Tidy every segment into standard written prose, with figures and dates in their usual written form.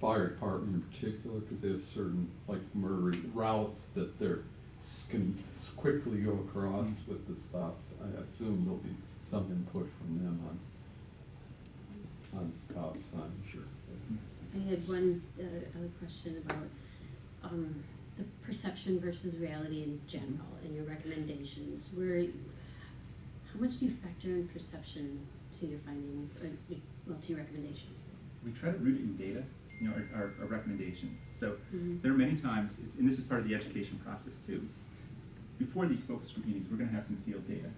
fire department in particular, because they have certain, like, Murray routes that they're, can quickly go across with the stops. I assume there'll be some input from them on stop signs. Sure. I had one other question about the perception versus reality in general and your recommendations. How much do you factor in perception to your findings, or well, to your recommendations? We try to root it in data, our recommendations. So there are many times, and this is part of the education process too. Before these focus group meetings, we're going to have some field data,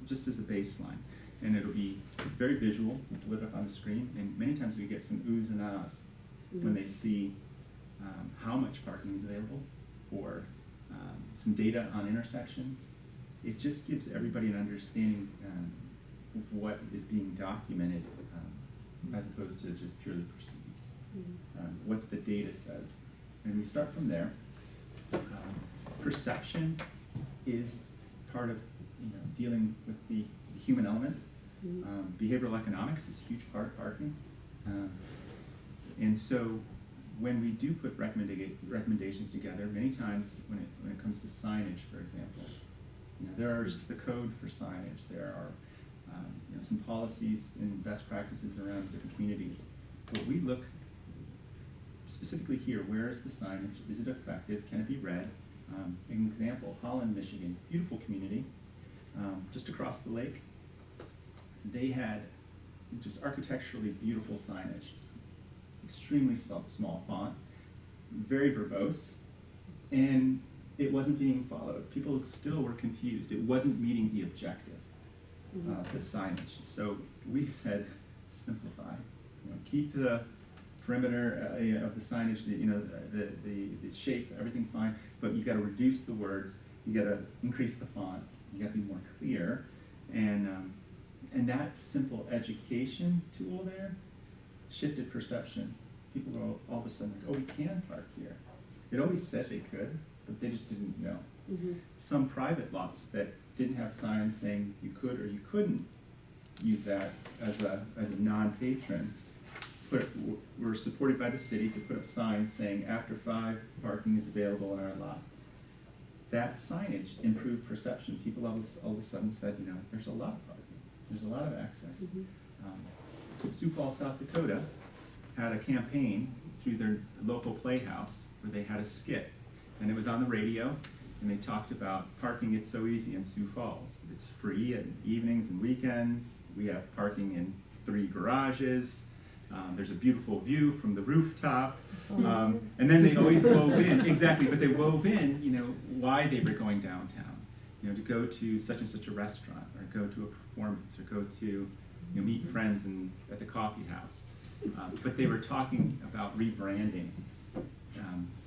just as a baseline. And it'll be very visual, lit up on the screen, and many times we get some oohs and ahs when they see how much parking is available, or some data on intersections. It just gives everybody an understanding of what is being documented, as opposed to just purely perceived. What the data says. And we start from there. Perception is part of dealing with the human element. Behavioral economics is a huge part of parking. And so when we do put recommendations together, many times when it comes to signage, for example, there's the code for signage. There are some policies and best practices around different communities. But we look specifically here, where is the signage? Is it effective? Can it be read? An example, Holland, Michigan, beautiful community, just across the lake. They had just architecturally beautiful signage, extremely small font, very verbose, and it wasn't being followed. People still were confused. It wasn't meeting the objective, the signage. So we said, simplify. Keep the perimeter of the signage, the shape, everything fine, but you got to reduce the words. You got to increase the font. You got to be more clear, and that simple education tool there shifted perception. People were all of a sudden like, oh, we can park here. It always said they could, but they just didn't know. Some private lots that didn't have signs saying you could or you couldn't use that as a non-patron were supported by the city to put up signs saying after 5 parking is available in our lot. That signage improved perception. People all of a sudden said, there's a lot of parking. There's a lot of access. Sioux Falls, South Dakota had a campaign through their local playhouse where they had a skit, and it was on the radio, and they talked about parking. It's so easy in Sioux Falls. It's free at evenings and weekends. We have parking in 3 garages. There's a beautiful view from the rooftop. And then they always wove in, exactly, but they wove in, why they were going downtown. To go to such and such a restaurant, or go to a performance, or go to meet friends at the coffee house. But they were talking about rebranding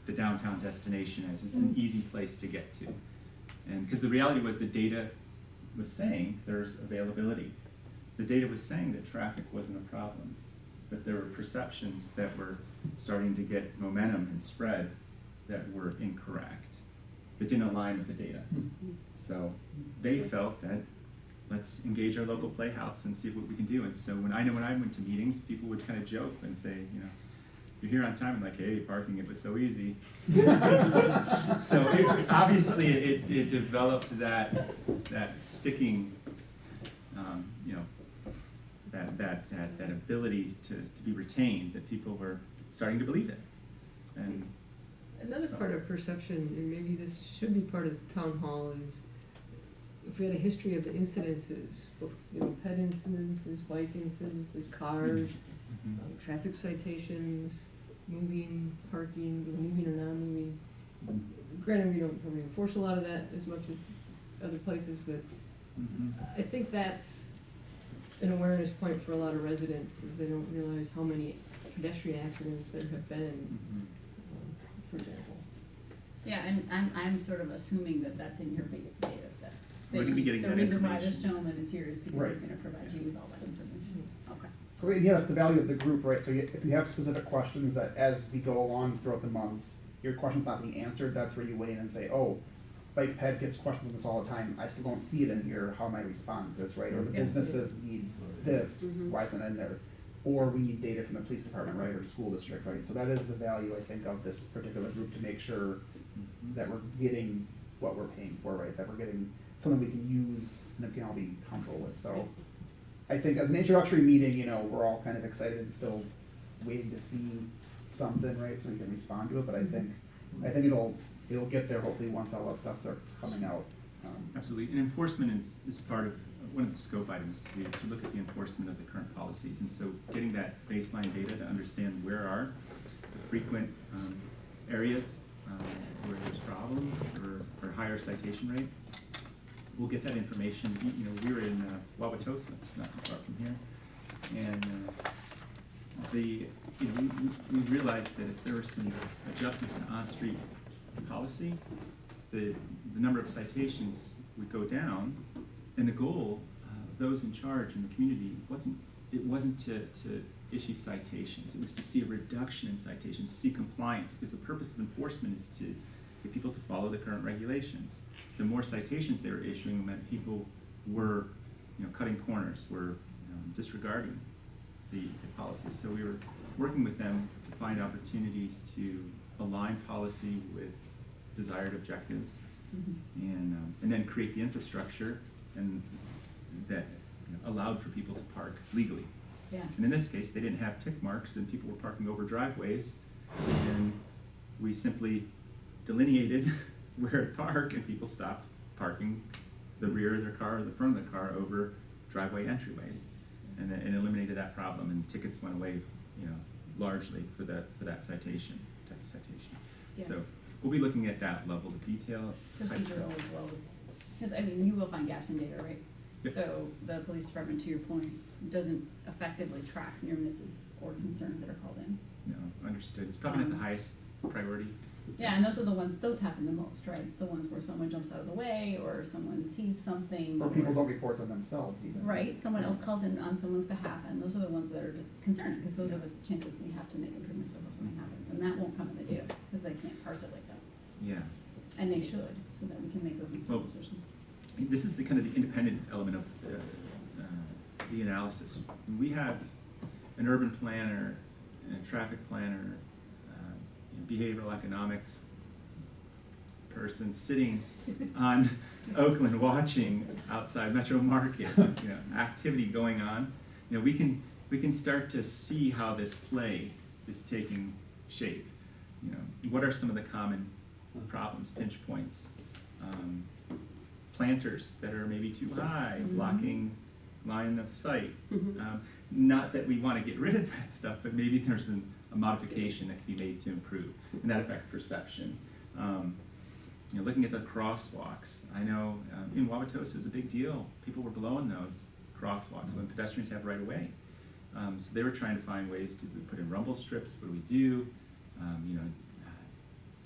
the downtown destination as it's an easy place to get to. And because the reality was the data was saying there's availability. The data was saying that traffic wasn't a problem, but there were perceptions that were starting to get momentum and spread that were incorrect, that didn't align with the data. So they felt that let's engage our local playhouse and see what we can do. And so when I went to meetings, people would kind of joke and say, you're here on time, and like, hey, parking, it was so easy. So obviously it developed that sticking, that ability to be retained, that people were starting to believe it. And another part of perception, and maybe this should be part of the town hall, is if we had a history of the incidences, both pet incidences, bike incidences, cars, traffic citations, moving, parking, moving or non-moving. Granted, we don't really enforce a lot of that as much as other places, but I think that's an awareness point for a lot of residents, is they don't realize how many pedestrian accidents there have been, for example. Yeah, and I'm sort of assuming that that's in your base data set. We're going to be getting that information. The reason why this gentleman is here is because Right. he's going to provide you with all that information. Okay. So yeah, that's the value of the group, right? So if you have specific questions that as we go along throughout the months, your question's not being answered, that's where you weigh in and say, oh, Bike Ped gets questions on this all the time, I still don't see it in here, how am I responding to this, right? Or the businesses need this, why isn't it in there? or we need data from the police department, right, or school district, right? So that is the value, I think, of this particular group, to make sure that we're getting what we're paying for, right? That we're getting something we can use and that we can all be comfortable with, so. I think as an introductory meeting, you know, we're all kind of excited and still waiting to see something, right, so we can respond to it, but I think it'll get there hopefully once all that stuff starts coming out. Absolutely, and enforcement is part of, one of the scope items to look at the enforcement of the current policies. And so getting that baseline data to understand where are the frequent areas where there's problems or higher citation rate. We'll get that information. You know, we were in Wauwatosa, not too far from here, and we realized that if there were some adjustments to on-street policy, the number of citations would go down, and the goal of those in charge in the community wasn't to issue citations. It was to see a reduction in citations, to see compliance, because the purpose of enforcement is to get people to follow the current regulations. The more citations they were issuing meant people were, cutting corners, were disregarding the policies. So we were working with them to find opportunities to align policy with desired objectives, and then create the infrastructure and that allowed for people to park legally. Yeah. And in this case, they didn't have tick marks and people were parking over driveways, and we simply delineated where to park, and people stopped parking the rear of their car or the front of the car over driveway entryways, and eliminated that problem, and tickets went away, largely for that citation, type of citation. Yeah. So we'll be looking at that level of detail. Procedural as well as, because you will find gaps in data, right? Yep. So the police department, to your point, doesn't effectively track near misses or concerns that are called in. No, understood. It's probably not the highest priority. Yeah, and those are the ones, those happen the most, right? The ones where someone jumps out of the way, or someone sees something. Or people don't report them themselves even. Right, someone else calls in on someone's behalf, and those are the ones that are concerning, because those are the chances we have to make improvements before something happens, and that won't come in the data, because they can't parse it like that. Yeah. And they should, so that we can make those informed decisions. This is the kind of the independent element of the analysis. We have an urban planner, and a traffic planner, behavioral economics person sitting on Oakland watching outside Metro Market, activity going on. We can start to see how this play is taking shape. What are some of the common problems, pinch points? Planters that are maybe too high, blocking line of sight. Not that we want to get rid of that stuff, but maybe there's a modification that can be made to improve, and that affects perception. Looking at the crosswalks, I know in Wauwatosa is a big deal. People were blowing those crosswalks when pedestrians have right of way. So they were trying to find ways to put in rumble strips. What do we do?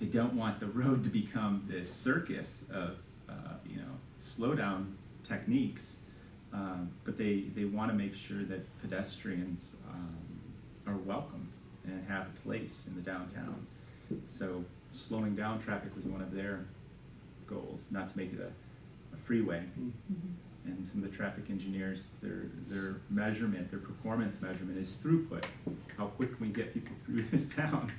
They don't want the road to become this circus of slow down techniques, but they want to make sure that pedestrians are welcome and have a place in the downtown. So slowing down traffic was one of their goals, not to make it a freeway. And some of the traffic engineers, their measurement, their performance measurement is throughput. How quick can we get people through this town?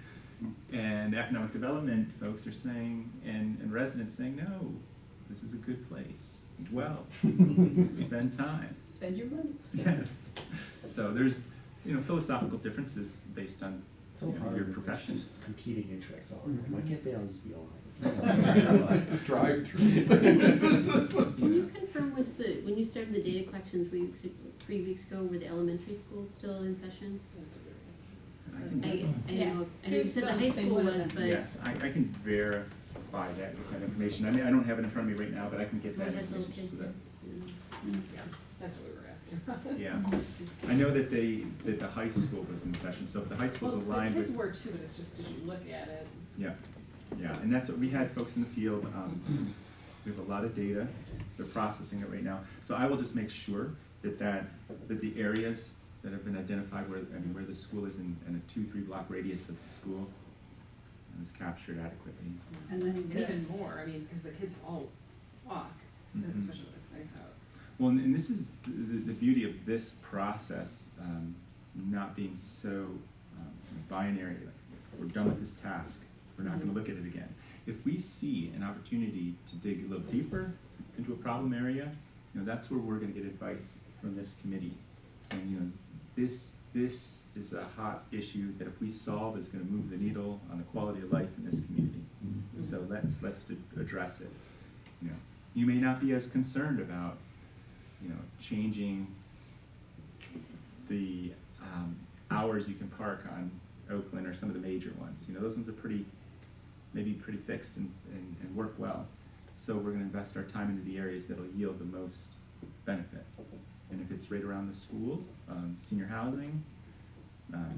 And economic development folks are saying, and residents saying, no, this is a good place. Dwell, spend time. Spend your money. Yes. So there's, philosophical differences based on So hard your with profession. just competing interests all the time. Why can't they all just be aligned? Drive through. Can you confirm, when you started the data collection 3 weeks ago, were the elementary schools still in session? I know you said the high school was, but. Yes, I can verify that with that information. I mean, I don't have it in front of me right now, but I can get that What has little information. kids So there? that, That's what we were asking. yeah. I know that the high school was in session, so if the high school's Well, aligned the kids with. were too, but it's just, did you look at it? Yeah, and that's what, we had folks in the field, we have a lot of data, they're processing it right now. So I will just make sure that the areas that have been identified where the school is in a 2-3 block radius of the school is captured adequately. And then And even more, because the kids all walk, especially when it's nice out. Well, and this is the beauty of this process. not being so binary, like, we're done with this task, we're not gonna look at it again. If we see an opportunity to dig a little deeper into a problem area, that's where we're gonna get advice from this committee, saying, this is a hot issue that if we solve, it's gonna move the needle on the quality of life in this community. So let's address it. You may not be as concerned about, changing the hours you can park on Oakland or some of the major ones. Those ones are maybe pretty fixed and work well. So we're gonna invest our time into the areas that'll yield the most benefit. And if it's right around the schools, senior housing,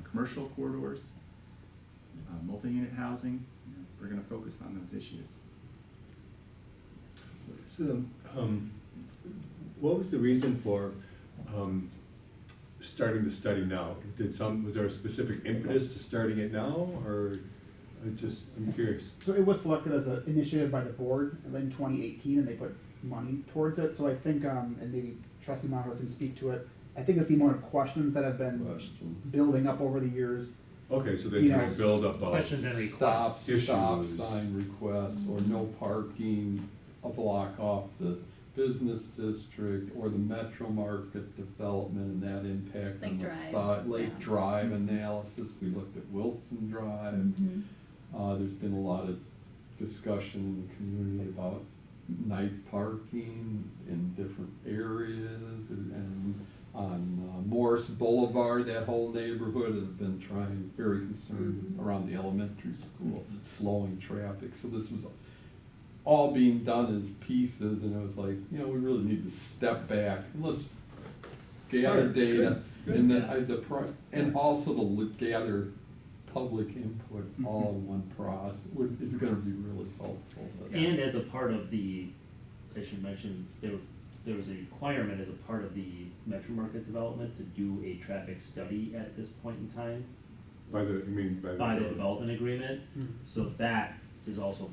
commercial corridors, multi-unit housing, we're gonna focus on those issues. So, what was the reason for starting the study now? Was there a specific impetus to starting it now, or I'm curious? So it was selected as an initiative by the board in 2018, and they put money towards it. So I think, and maybe Trustee Maher can speak to it, I think it's the amount of questions that have been building up over the years. Okay, so they just build up Questions and Stop requests. sign requests, or no parking a block off the business district, or the metro market development and that impact on Lake the Drive, side, Lake yeah. Drive analysis, we looked at Wilson Drive. There's been a lot of discussion in the community about night parking in different areas, and on Morris Boulevard, that whole neighborhood have been very concerned around the elementary school, slowing traffic. So this was all being done as pieces, and it was like, we really need to step back and let's gather data, Good. and then and also to gather public input all in one process is going to be really helpful. And as a part of I should mention, there was a requirement as a part of the metro market development to do a traffic study at this point in time By the development agreement. So that is also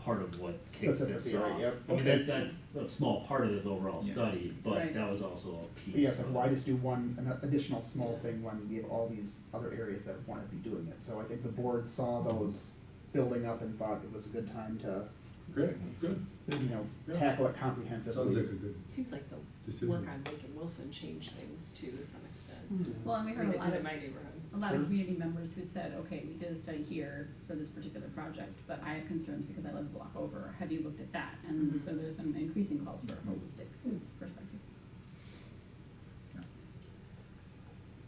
part of what kicks this Specifically, right, off. yep. I mean, that's a small part of this overall Yeah. study, but Right. that was also a piece. But yes, of why just do an additional small thing when we have all these other areas that want to be doing it? So I think the board saw those building up and thought it was a good time to, Great, good. Yeah. tackle it comprehensively. Sounds like a good It seems like the decision. work on Lake and Wilson changed things too, to some extent. Well, and we heard Like a it lot did of in my neighborhood. a community members who said, okay, we did a study here for this particular project, but I have concerns because I live a block over. Have you looked at that? And Mhm. so there's been increasing calls for a holistic perspective.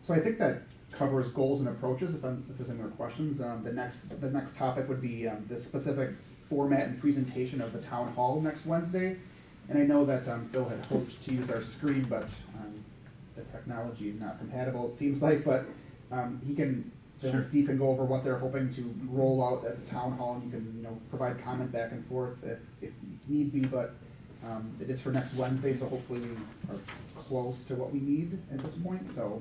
So I think that covers goals and approaches. If there's any more questions, the next topic would be the specific format and presentation of the town hall next Wednesday. And I know that Phil had hoped to use our screen, but the technology is not compatible, it seems like. But Phil and Steve can go over what they're hoping to roll out at the town hall, and you can provide comment back and forth if need be. But it is for next Wednesday, so hopefully we are close to what we need at this point. So.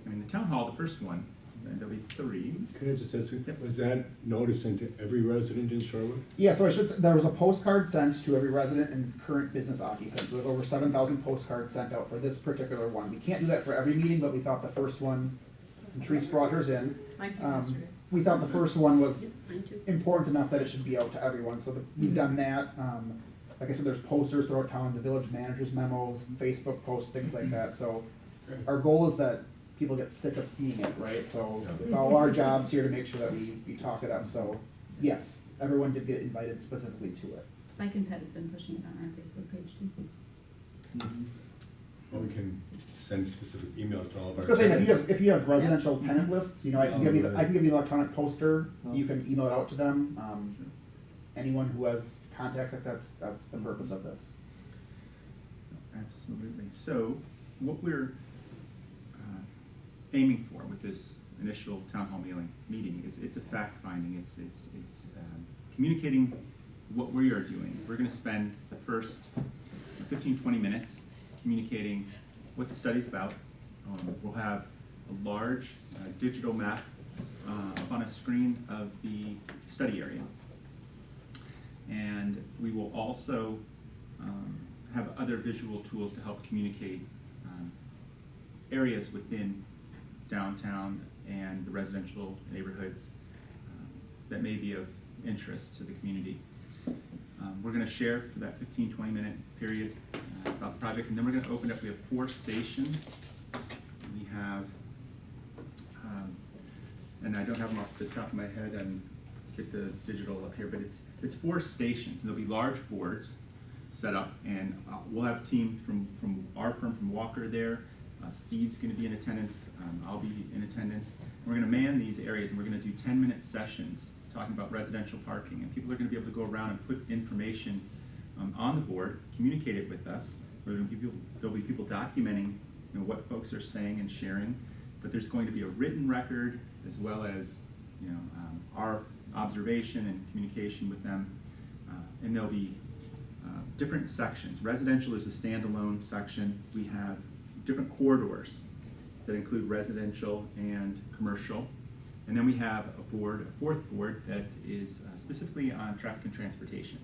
The town hall, the first one, there'll be 3. Can I just ask, was that notice sent to every resident in Charlotte? Yeah, so there was a postcard sent to every resident and current business occupant. So there's over 7,000 postcards sent out for this particular one. We can't do that for every meeting, but we thought the first one, and Therese brought hers in. Mine came yesterday. We thought the first one was Yep, mine too. important enough that it should be out to everyone. So we've done that. Like I said, there's posters throughout town, the village manager's memos, Facebook posts, things like that. So our goal is that people get sick of seeing it, right? So it's all our jobs here to make sure that we talk it up. So yes, everyone did get invited specifically to it. Bike and Pet has been pushing it on our Facebook page too. Or we can send specific emails to all of I was our gonna say, tenants. if you have residential tenant lists, I can give you Oh, I can give you an electronic poster. Oh. You can email it out to them. Anyone who has contacts, like that's the purpose of this. Absolutely. So what we're aiming for with this initial town hall meeting, it's a fact finding. It's communicating what we are doing. We're going to spend the first 15-20 minutes communicating what the study's about. We'll have a large digital map up on a screen of the study area, and we will also have other visual tools to help communicate areas within downtown and the residential neighborhoods that may be of interest to the community. We're going to share for that 15-20 minute period about the project, and then we're going to open up. We have 4 stations. We have, and I don't have them off the top of my head and get the digital up here, but it's 4 stations, and there'll be large boards set up, and we'll have a team from our firm, from Walker there. Steve's going to be in attendance. I'll be in attendance. And we're going to man these areas, and we're going to do 10-minute sessions talking about residential parking, and people are going to be able to go around and put information on the board, communicate it with us. There'll be people documenting, what folks are saying and sharing, but there's going to be a written record as well as our observation and communication with them, and there'll be different sections. Residential is a standalone section. We have different corridors that include residential and commercial. And then we have a 4th board that is specifically on traffic and transportation.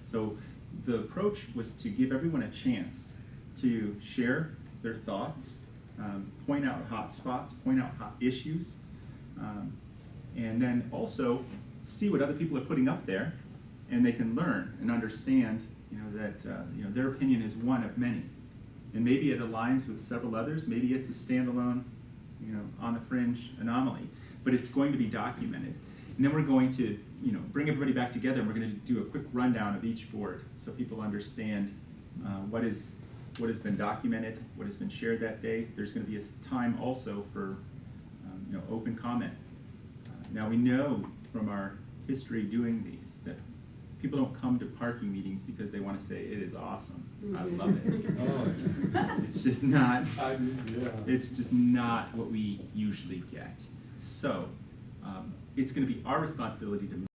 So the approach was to give everyone a chance to share their thoughts, point out hot spots, point out hot issues, and then also see what other people are putting up there, and they can learn and understand that their opinion is one of many. And maybe it aligns with several others, maybe it's a standalone, on the fringe anomaly, but it's going to be documented. And then we're going to, bring everybody back together, and we're going to do a quick rundown of each board so people understand what has been documented, what has been shared that day. There's going to be a time also for, open comment. Now we know from our history doing these that people don't come to parking meetings because they want to say it is awesome. I love it. Oh, It's just not. yeah. It's just not what we usually get. So it's going to be our responsibility to